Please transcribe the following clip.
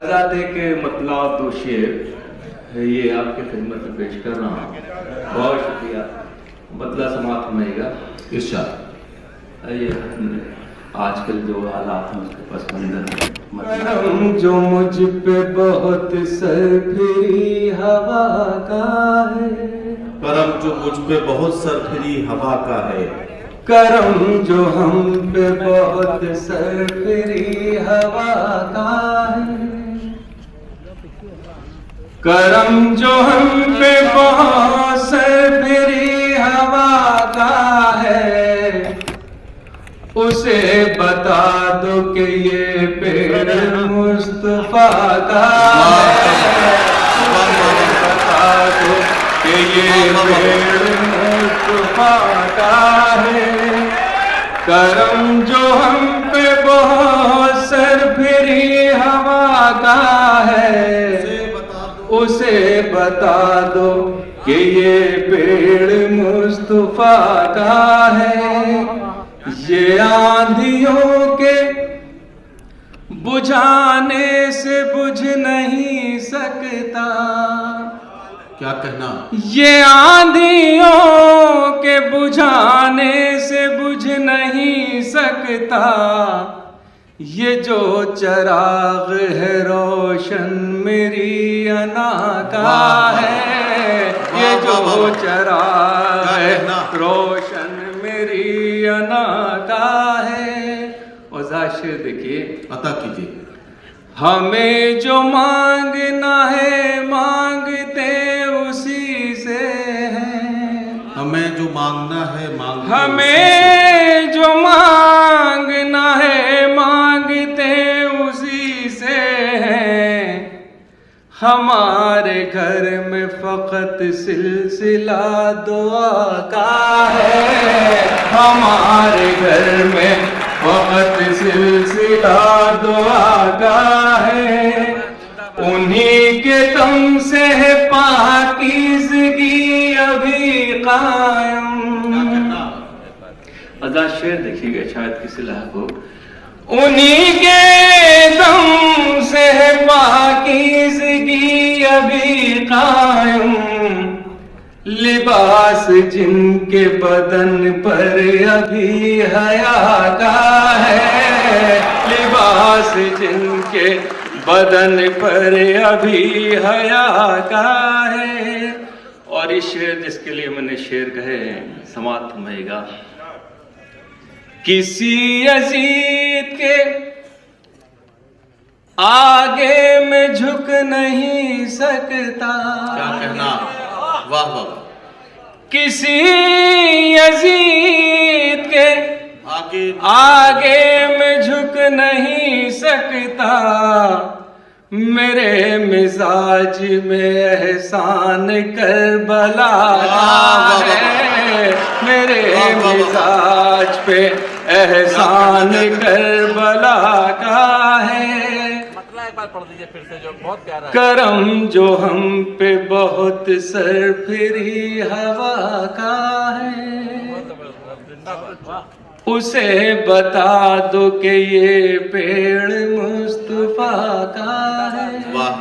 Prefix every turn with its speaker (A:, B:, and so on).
A: आजादी के मतलब दो शेर ये आपके खिदमत में पेश कर रहा हूँ। बहुत शुक्रिया। बदला समाप्त होगा इरशाद। ये आजकल जो हालात हैं उसके पास मंजर जो मुझ पे बहुत सरफिरी हवा का है,
B: करम जो मुझ पे बहुत सरफिरी हवा का है,
A: करम जो हम पे बहुत सरफिरी हवा का है, करम जो हम पे बहुत सरफिरी हवा का है, उसे बता दो कि ये पेड़ मुस्तफा का है, बता दो कि ये पेड़ मुस्तफा का है, करम जो हम पे बहुत सरफिरी हवा का है, उसे बता दो कि ये पेड़ मुस्तफा का है। ये आंधियों के बुझाने से बुझ नहीं सकता,
B: क्या कहना,
A: ये आंधियों के बुझाने से बुझ नहीं सकता, ये जो चराग है रोशन मेरी अना का है, ये जो चराग है रोशन मेरी अना का है। और शेर देखिए,
B: अता कीजिए।
A: हमें जो मांगना है मांगते उसी से है,
B: हमें जो मांगना है मांगते
A: हमें जो मांगना है मांगते उसी से है, हमारे घर में फकत सिलसिला दुआ का है, हमारे घर में फकत सिलसिला दुआ का है, उन्हीं के दम से है पाकीज़गी अभी कायम। अदा शेर देखिएगा, शायद किसी लायक हो। उन्हीं के दम से है पाकीज़गी अभी कायम, लिबास जिनके बदन पर अभी हया का है, लिबास जिनके बदन पर अभी हया का है। और इस शेर जिसके लिए मैंने शेर कहे समाप्त होगा। किसी यजीद के आगे में झुक नहीं सकता,
B: क्या कहना, वाह वाह।
A: किसी यजीद के
B: आगे
A: में झुक नहीं सकता, मेरे मिजाज में एहसान करबला है, मेरे मिजाज पे एहसान करबला का है।
C: एक बार पढ़ दीजिए फिर से, जो बहुत प्यारा है।
A: करम जो हम पे बहुत सरफिरी हवा का है, उसे बता दो कि ये पेड़ मुस्तफा का है।
B: वाह।